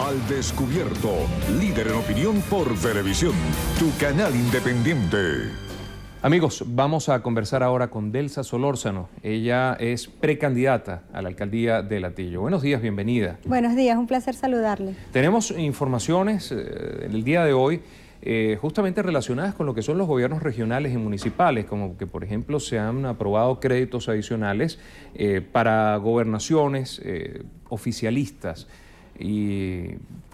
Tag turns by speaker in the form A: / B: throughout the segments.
A: Al Descubierto, líder en opinión por Venevisión, tu canal independiente.
B: Amigos, vamos a conversar ahora con Delsa Solórzano. Ella es precandidata a la alcaldía de Latillo. Buenos días, bienvenida.
C: Buenos días, un placer saludarle.
B: Tenemos informaciones en el día de hoy justamente relacionadas con lo que son los gobiernos regionales y municipales, como que, por ejemplo, se han aprobado créditos adicionales para gobernaciones oficialistas. ¿Y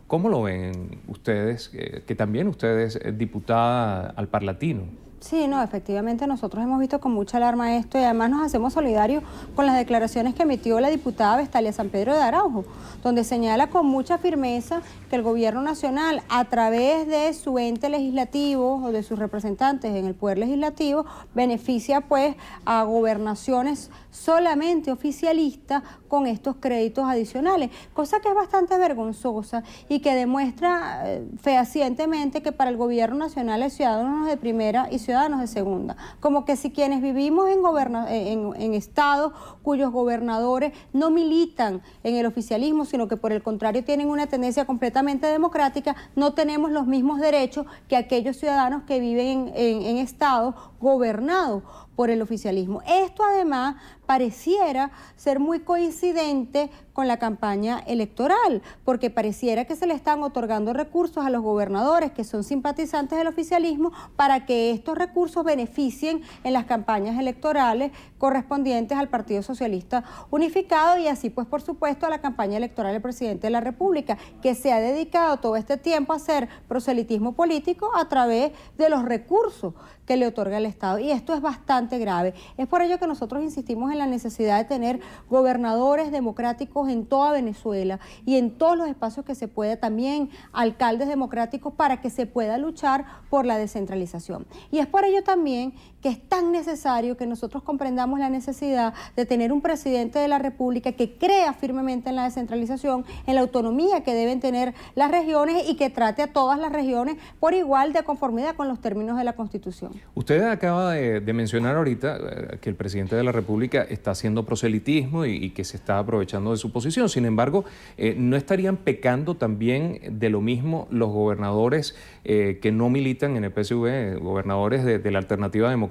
B: cómo lo ven ustedes, que también usted es diputada al Parlatino?
C: Sí, no, efectivamente nosotros hemos visto con mucha alarma esto y además nos hacemos solidarios con las declaraciones que emitió la diputada Vestalia San Pedro de Araujo, donde señala con mucha firmeza que el gobierno nacional, a través de su ente legislativo o de sus representantes en el poder legislativo, beneficia pues a gobernaciones solamente oficialistas con estos créditos adicionales, cosa que es bastante vergonzosa y que demuestra fehacientemente que para el gobierno nacional hay ciudadanos de primera y ciudadanos de segunda, como que si quienes vivimos en estados cuyos gobernadores no militan en el oficialismo, sino que por el contrario tienen una tendencia completamente democrática, no tenemos los mismos derechos que aquellos ciudadanos que viven en estados gobernados por el oficialismo. Esto además pareciera ser muy coincidente con la campaña electoral, porque pareciera que se le están otorgando recursos a los gobernadores que son simpatizantes del oficialismo para que estos recursos beneficien en las campañas electorales correspondientes al Partido Socialista Unificado y así pues por supuesto a la campaña electoral del presidente de la República, que se ha dedicado todo este tiempo a hacer proselitismo político a través de los recursos que le otorga el Estado, y esto es bastante grave. Es por ello que nosotros insistimos en la necesidad de tener gobernadores democráticos en toda Venezuela y en todos los espacios que se pueda, también alcaldes democráticos para que se pueda luchar por la descentralización. Y es por ello también que es tan necesario que nosotros comprendamos la necesidad de tener un presidente de la República que crea firmemente en la descentralización, en la autonomía que deben tener las regiones y que trate a todas las regiones por igual de conformidad con los términos de la Constitución.
B: Usted acaba de mencionar ahorita que el presidente de la República está haciendo proselitismo y que se está aprovechando de su posición. Sin embargo, ¿no estarían pecando también de lo mismo los gobernadores que no militan en el PSV, gobernadores de la Alternativa Democrática,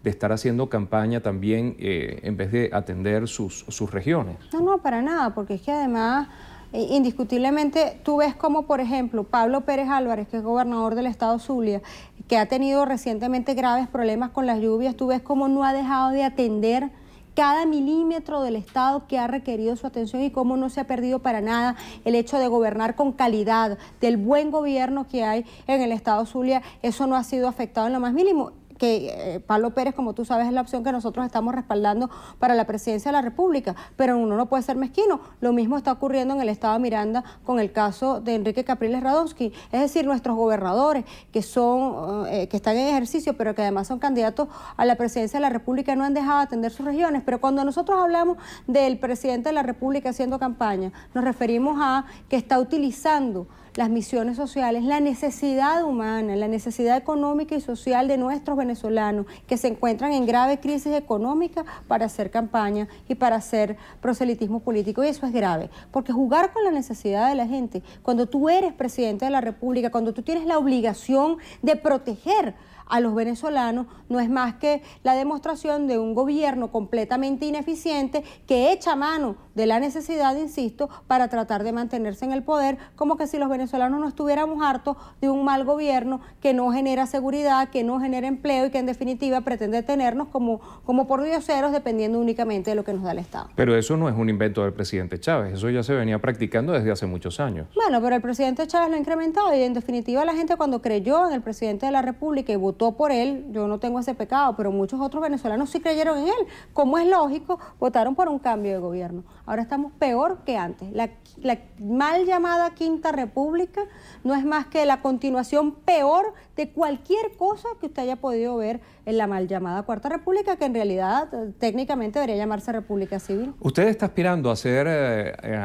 B: de estar haciendo campaña también en vez de atender sus regiones?
C: No, para nada, porque es que además indiscutiblemente tú ves como, por ejemplo, Pablo Pérez Álvarez, que es gobernador del estado Zulia, que ha tenido recientemente graves problemas con las lluvias, tú ves cómo no ha dejado de atender cada milímetro del Estado que ha requerido su atención y cómo no se ha perdido para nada el hecho de gobernar con calidad, del buen gobierno que hay en el estado Zulia. Eso no ha sido afectado en lo más mínimo. Que Pablo Pérez, como tú sabes, es la opción que nosotros estamos respaldando para la presidencia de la República, pero uno no puede ser mezquino. Lo mismo está ocurriendo en el estado de Miranda con el caso de Enrique Capriles Radonsky, es decir, nuestros gobernadores que están en ejercicio, pero que además son candidatos a la presidencia de la República, no han dejado de atender sus regiones. Pero cuando nosotros hablamos del presidente de la República haciendo campaña, nos referimos a que está utilizando las misiones sociales, la necesidad humana, la necesidad económica y social de nuestros venezolanos que se encuentran en grave crisis económica para hacer campaña y para hacer proselitismo político. Y eso es grave, porque jugar con la necesidad de la gente, cuando tú eres presidente de la República, cuando tú tienes la obligación de proteger a los venezolanos, no es más que la demostración de un gobierno completamente ineficiente que echa mano de la necesidad, insisto, para tratar de mantenerse en el poder, como que si los venezolanos no estuviéramos hartos de un mal gobierno que no genera seguridad, que no genera empleo y que en definitiva pretende tenernos como por dioseros dependiendo únicamente de lo que nos da el Estado.
B: Pero eso no es un invento del presidente Chávez, eso ya se venía practicando desde hace muchos años.
C: Bueno, pero el presidente Chávez lo ha incrementado y en definitiva la gente cuando creyó en el presidente de la República y votó por él, yo no tengo ese pecado, pero muchos otros venezolanos sí creyeron en él. Como es lógico, votaron por un cambio de gobierno. Ahora estamos peor que antes. La mal llamada Quinta República no es más que la continuación peor de cualquier cosa que usted haya podido ver en la mal llamada Cuarta República, que en realidad técnicamente debería llamarse República Civil.
B: Usted está aspirando a ser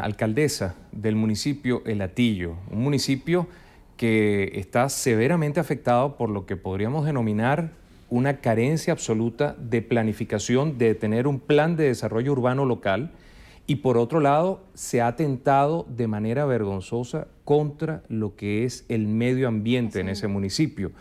B: alcaldesa del municipio El Hatillo, un municipio que está severamente afectado por lo que podríamos denominar una carencia absoluta de planificación, de tener un plan de desarrollo urbano local Y por otro lado, se ha atentado de manera vergonzosa contra lo que es el medio ambiente en ese municipio.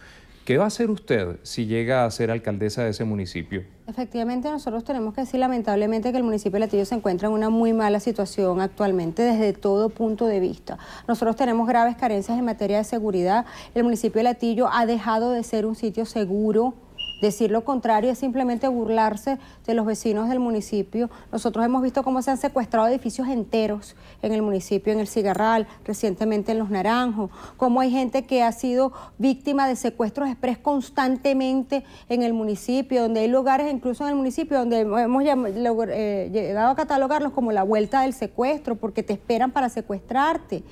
B: ¿Qué va a hacer usted si llega a ser alcaldesa de ese municipio?
C: Efectivamente, nosotros tenemos que decir lamentablemente que el municipio de Latillo se encuentra en una muy mala situación actualmente desde todo punto de vista. Nosotros tenemos graves carencias en materia de seguridad. El municipio de Latillo ha dejado de ser un sitio seguro. Decir lo contrario es simplemente burlarse de los vecinos del municipio. Nosotros hemos visto cómo se han secuestrado edificios enteros en el municipio, en el Cigarral, recientemente en Los Naranjos, cómo hay gente que ha sido víctima de secuestros express constantemente en el municipio, donde hay lugares incluso en el municipio donde hemos llegado a catalogarlos como la vuelta del secuestro, porque te esperan para secuestrarte,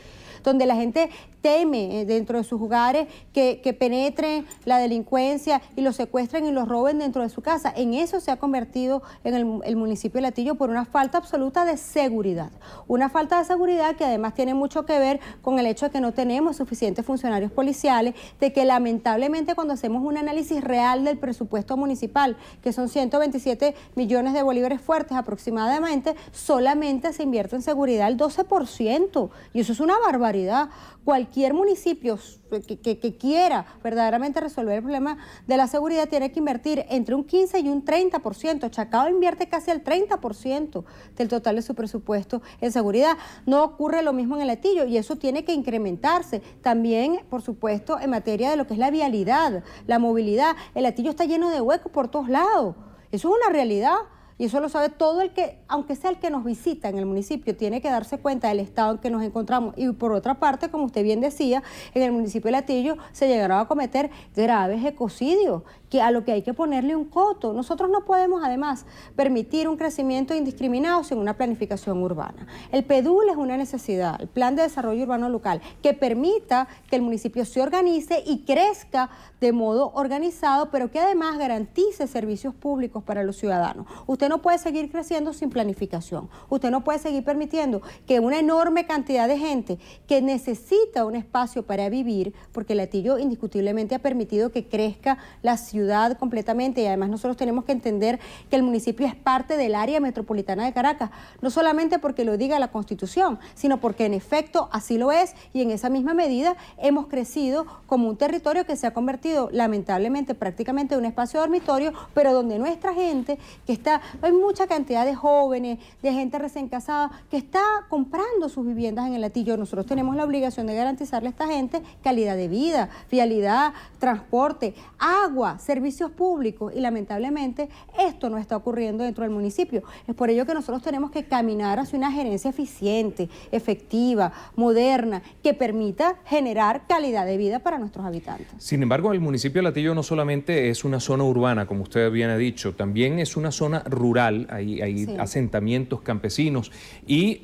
C: donde la gente teme dentro de sus hogares que penetren la delincuencia y los secuestren y los roben dentro de su casa. En eso se ha convertido en el municipio de Latillo por una falta absoluta de seguridad. Una falta de seguridad que además tiene mucho que ver con el hecho de que no tenemos suficientes funcionarios policiales, de que lamentablemente cuando hacemos un análisis real del presupuesto municipal, que son 127 millones de bolívares fuertes aproximadamente, solamente se invierte en seguridad el 12%. Y eso es una barbaridad. Cualquier municipio que quiera verdaderamente resolver el problema de la seguridad tiene que invertir entre un 15 y un 30%. Chacao invierte casi el 30% del total de su presupuesto en seguridad. No ocurre lo mismo en el Latillo y eso tiene que incrementarse. También, por supuesto, en materia de lo que es la vialidad, la movilidad. El Latillo está lleno de huecos por todos lados. Eso es una realidad. Y eso lo sabe todo el que, aunque sea el que nos visita en el municipio, tiene que darse cuenta del estado en que nos encontramos. Y por otra parte, como usted bien decía, en el municipio de Latillo se llegaron a cometer graves ecocidios, que a lo que hay que ponerle un coto. Nosotros no podemos, además, permitir un crecimiento indiscriminado sin una planificación urbana. El PEDUL es una necesidad, el Plan de Desarrollo Urbano Local, que permita que el municipio se organice y crezca de modo organizado, pero que además garantice servicios públicos para los ciudadanos. Usted no puede seguir creciendo sin planificación. Usted no puede seguir permitiendo que una enorme cantidad de gente que necesita un espacio para vivir, porque Latillo indiscutiblemente ha permitido que crezca la ciudad completamente y además nosotros tenemos que entender que el municipio es parte del área metropolitana de Caracas, no solamente porque lo diga la Constitución, sino porque en efecto así lo es y en esa misma medida hemos crecido como un territorio que se ha convertido lamentablemente prácticamente en un espacio dormitorio, pero donde nuestra gente que está, hay mucha cantidad de jóvenes, de gente recién casada que está comprando sus viviendas en el Latillo. Nosotros tenemos la obligación de garantizarle a esta gente calidad de vida, vialidad, transporte, agua, servicios públicos y lamentablemente esto no está ocurriendo dentro del municipio. Es por ello que nosotros tenemos que caminar hacia una gerencia eficiente, efectiva, moderna, que permita generar calidad de vida para nuestros habitantes.
B: Sin embargo, el municipio de Latillo no solamente es una zona urbana, como usted bien ha dicho, también es una zona rural, hay sí, asentamientos campesinos y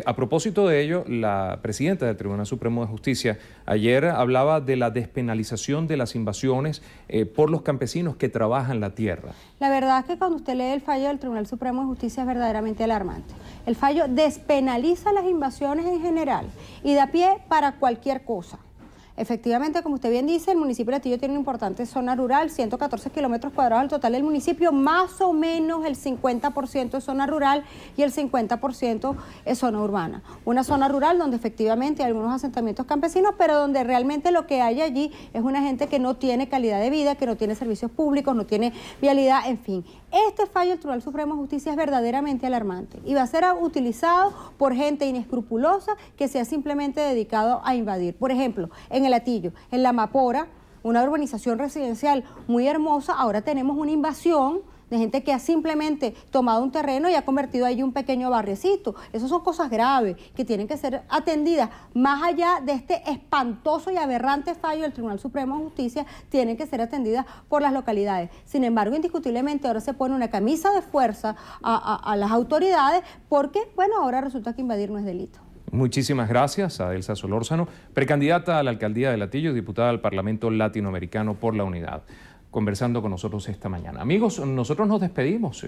B: a propósito de ello, la presidenta del Tribunal Supremo de Justicia ayer hablaba de la despenalización de las invasiones por los campesinos que trabajan la tierra.
C: La verdad es que cuando usted lee el fallo del Tribunal Supremo de Justicia es verdaderamente alarmante. El fallo despenaliza las invasiones en general y da pie para cualquier cosa. Efectivamente, como usted bien dice, el municipio de Latillo tiene una importante zona rural, 114 kilómetros cuadrados al total del municipio, más o menos el 50% es zona rural y el 50% es zona urbana. Una zona rural donde efectivamente hay algunos asentamientos campesinos, pero donde realmente lo que hay allí es una gente que no tiene calidad de vida, que no tiene servicios públicos, no tiene vialidad, en fin. Este fallo del Tribunal Supremo de Justicia es verdaderamente alarmante y va a ser utilizado por gente inescrupulosa que se ha simplemente dedicado a invadir. Por ejemplo, en el Latillo, en La Mapora, una urbanización residencial muy hermosa, ahora tenemos una invasión de gente que ha simplemente tomado un terreno y ha convertido allí un pequeño barriecito. Esas son cosas graves que tienen que ser atendidas. Más allá de este espantoso y aberrante fallo del Tribunal Supremo de Justicia, tienen que ser atendidas por las localidades. Sin embargo, indiscutiblemente ahora se pone una camisa de fuerza a las autoridades porque, bueno, ahora resulta que invadir no es delito.
B: Muchísimas gracias a Adelsa Solórzano, precandidata a la alcaldía de Latillo, diputada al Parlamento Latinoamericano por la Unidad, conversando con nosotros esta mañana. Amigos, nosotros nos despedimos.